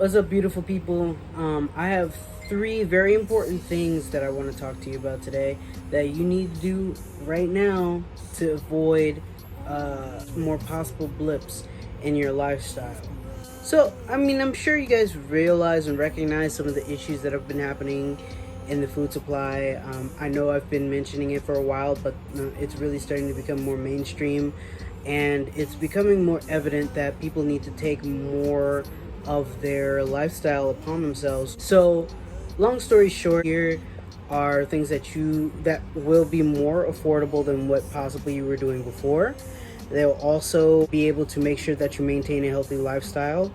What's up, beautiful people? I have three very important things that I want to talk to you about today that you need to do right now to avoid more possible blips in your lifestyle. So, I'm sure you guys realize and recognize some of the issues that have been happening in the food supply. I know I've been mentioning it for a while, but it's really starting to become more mainstream, and it's becoming more evident that people need to take more of their lifestyle upon themselves. So, long story short, here are things that will be more affordable than what possibly you were doing before. They'll also be able to make sure that you maintain a healthy lifestyle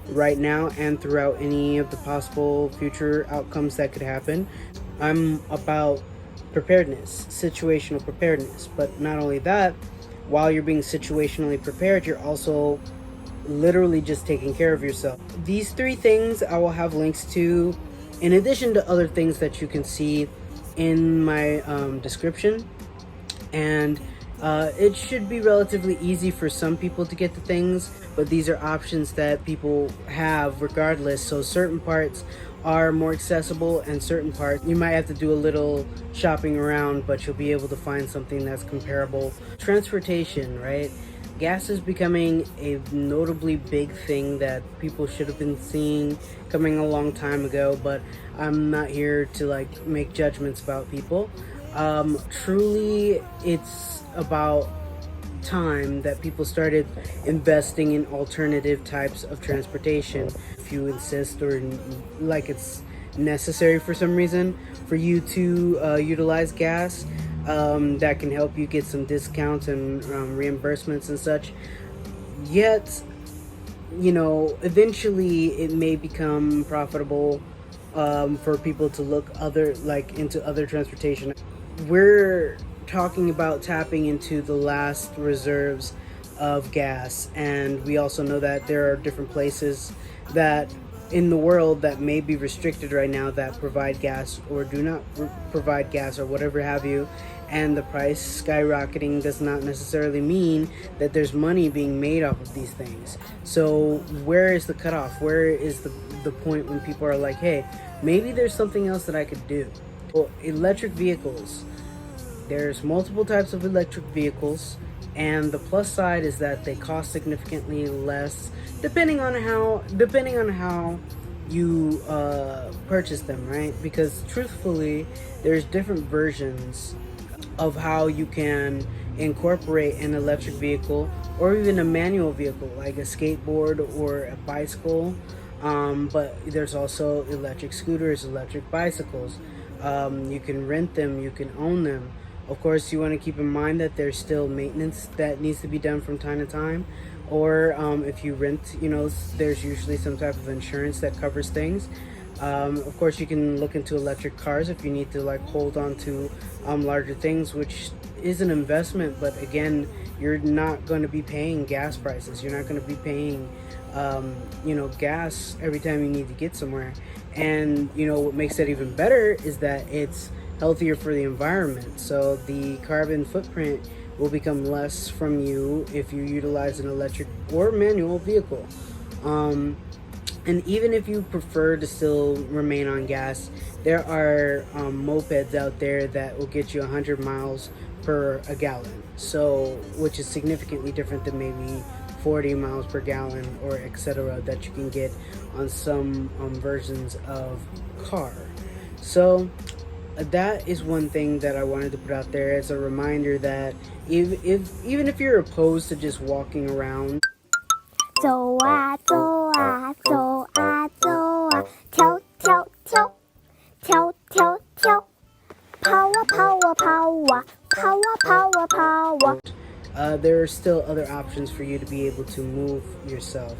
right now and throughout any of the possible future outcomes that could happen. I'm about preparedness, situational preparedness, but not only that, while you're being situationally prepared, you're also literally just taking care of yourself. These three things I will have links to, in addition to other things that you can see in my description. And it should be relatively easy for some people to get the things, but these are options that people have regardless. So certain parts are more accessible, and certain parts you might have to do a little shopping around, but you'll be able to find something that's comparable. Transportation, right? Gas is becoming a notably big thing that people should have been seeing coming a long time ago, but I'm not here to like make judgments about people. Truly, it's about time that people started investing in alternative types of transportation. If you insist or like it's necessary for some reason for you to utilize gas, that can help you get some discounts and reimbursements and such. Yet, eventually it may become profitable for people to look into other transportation. We're talking about tapping into the last reserves of gas, and we also know that there are different places that in the world that may be restricted right now that provide gas or do not provide gas or whatever have you, and the price skyrocketing does not necessarily mean that there's money being made off of these things. So where is the cutoff? Where is the point when people are like, hey, maybe there's something else that I could do? Well, electric vehicles. There's multiple types of electric vehicles, and the plus side is that they cost significantly less depending on how you purchase them, right? Because truthfully, there's different versions of how you can incorporate an electric vehicle or even a manual vehicle like a skateboard or a bicycle. But there's also electric scooters, electric bicycles. You can rent them, you can own them. Of course, you want to keep in mind that there's still maintenance that needs to be done from time to time. Or if you rent, there's usually some type of insurance that covers things. Of course, you can look into electric cars if you need to hold on to larger things, which is an investment. But again, you're not going to be paying gas prices. You're not going to be paying, gas every time you need to get somewhere. And what makes that even better is that it's healthier for the environment. So the carbon footprint will become less from you if you utilize an electric or manual vehicle. And even if you prefer to still remain on gas, there are mopeds out there that will get you 100 miles per a gallon. So, which is significantly different than maybe 40 miles per gallon or etc. that you can get on some versions of car. So that is one thing that I wanted to put out there as a reminder that even if you're opposed to just walking around, 좋아 좋아 좋아 좋아 튀어 power power power power power power. there are still other options for you to be able to move yourself,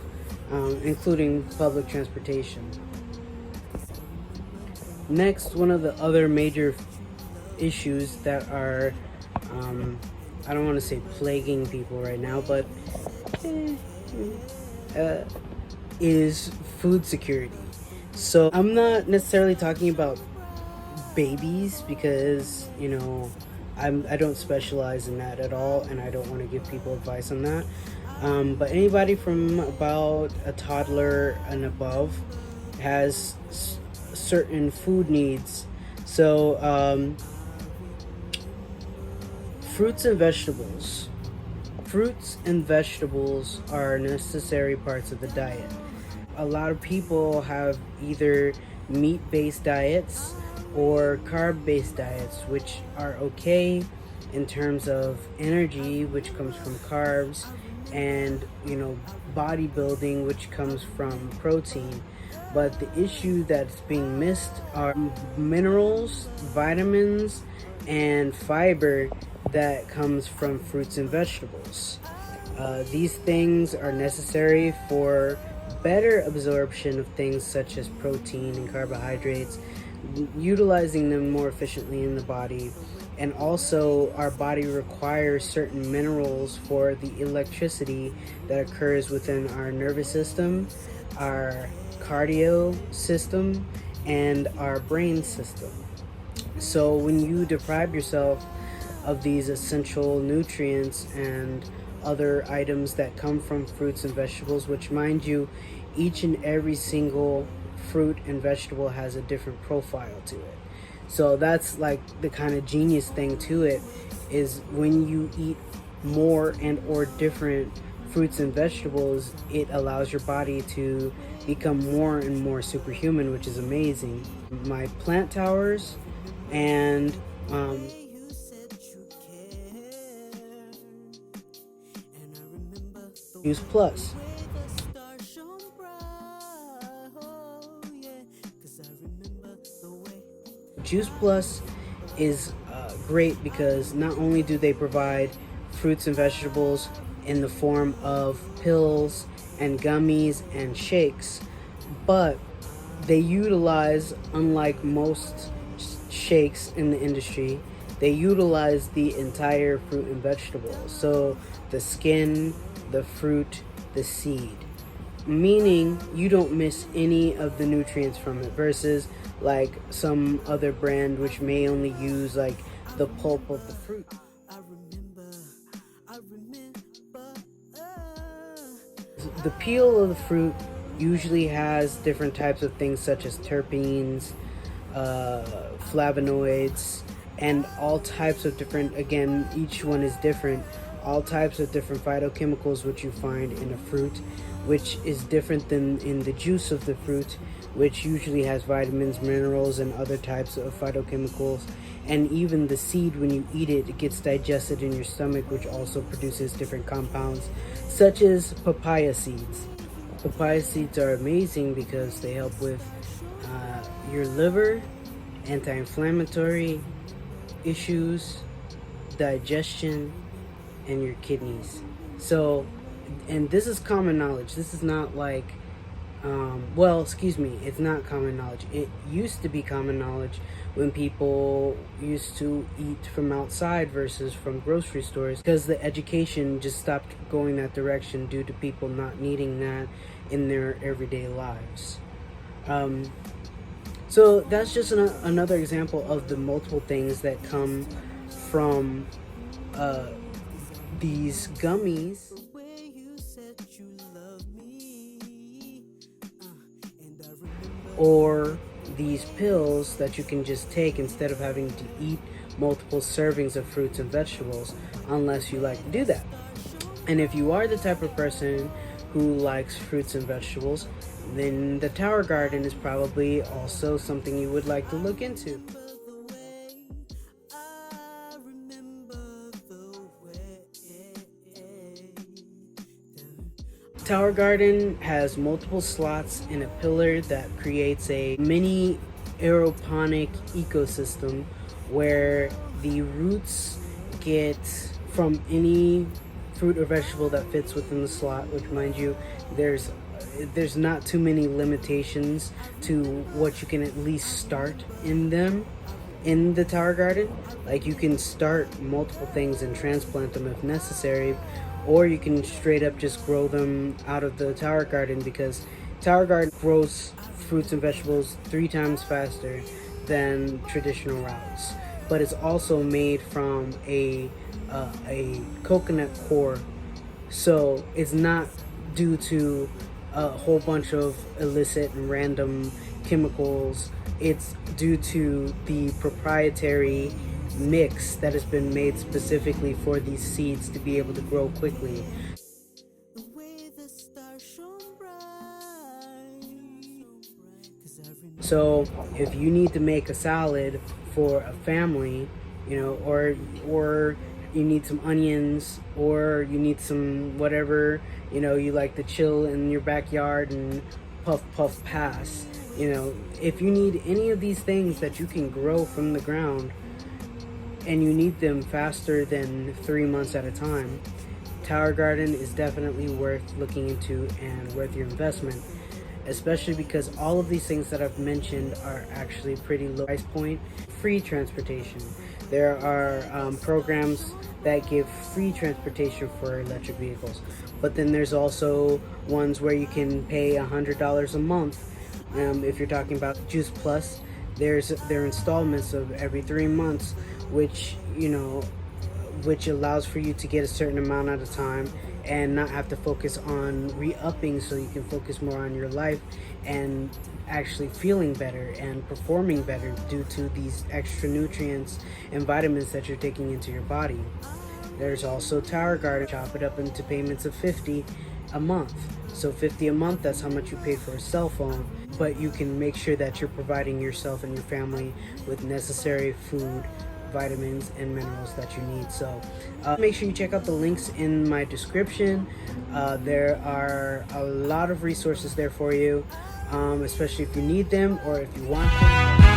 including public transportation. Next, one of the other major issues that are, I don't want to say plaguing people right now, but is food security. So I'm not necessarily talking about babies because, I don't specialize in that at all, and I don't want to give people advice on that. But anybody from about a toddler and above has certain food needs. So, fruits and vegetables. Fruits and vegetables are necessary parts of the diet. A lot of people have either meat-based diets or carb-based diets, which are okay in terms of energy, which comes from carbs, and bodybuilding, which comes from protein. But the issue that's being missed are minerals, vitamins, and fiber that comes from fruits and vegetables. These things are necessary for better absorption of things such as protein and carbohydrates, utilizing them more efficiently in the body. And also, our body requires certain minerals for the electricity that occurs within our nervous system, our cardio system, and our brain system. So when you deprive yourself of these essential nutrients and other items that come from fruits and vegetables, which, mind you, each and every single fruit and vegetable has a different profile to it. So that's like the kind of genius thing to it, is when you eat more and or different fruits and vegetables, it allows your body to become more and more superhuman, which is amazing. My plant towers and Juice Plus. Juice Plus is great because not only do they provide fruits and vegetables in the form of pills and gummies and shakes, but they utilize, unlike most shakes in the industry, they utilize the entire fruit and vegetable. So the skin, the fruit, the seed. Meaning you don't miss any of the nutrients from it, versus like some other brand which may only use like the pulp of the fruit. The peel of the fruit usually has different types of things such as terpenes, flavonoids, and all types of different, again, each one is different, all types of different phytochemicals which you find in a fruit, which is different than in the juice of the fruit, which usually has vitamins, minerals, and other types of phytochemicals. And even the seed, when you eat it, it gets digested in your stomach, which also produces different compounds, such as papaya seeds. Papaya seeds are amazing because they help with your liver, anti-inflammatory issues, digestion, and your kidneys. So, and this is common knowledge. This is not like, it's not common knowledge. It used to be common knowledge when people used to eat from outside versus from grocery stores, because the education just stopped going that direction due to people not needing that in their everyday lives. So that's just another example of the multiple things that come from these gummies. Or these pills that you can just take instead of having to eat multiple servings of fruits and vegetables, unless you like to do that. And if you are the type of person who likes fruits and vegetables, then the Tower Garden is probably also something you would like to look into. Tower Garden has multiple slots in a pillar that creates a mini aeroponic ecosystem where the roots get from any fruit or vegetable that fits within the slot, which, mind you, there's not too many limitations to what you can at least start in them in the Tower Garden. Like, you can start multiple things and transplant them if necessary, or you can straight up just grow them out of the Tower Garden, because Tower Garden grows fruits and vegetables 3 times faster than traditional routes. But it's also made from a coconut core So it's not due to a whole bunch of illicit and random chemicals. It's due to the proprietary mix that has been made specifically for these seeds to be able to grow quickly. So if you need to make a salad for a family, or you need some onions, or you need some whatever, you like to chill in your backyard and puff puff pass. If you need any of these things that you can grow from the ground and you need them faster than 3 months at a time, Tower Garden is definitely worth looking into and worth your investment, especially because all of these things that I've mentioned are actually pretty low price point. Free transportation. There are programs that give free transportation for electric vehicles, but then there's also ones where you can pay $100 a month. If you're talking about Juice Plus, there are installments of every 3 months, which allows for you to get a certain amount at a time and not have to focus on re-upping, so you can focus more on your life and actually feeling better and performing better due to these extra nutrients and vitamins that you're taking into your body. There's also Tower Garden. Chop it up into payments of $50 a month. So $50 a month, that's how much you pay for a cell phone, but you can make sure that you're providing yourself and your family with necessary food, vitamins, and minerals that you need. So make sure you check out the links in my description. There are a lot of resources there for you, especially if you need them or if you want them.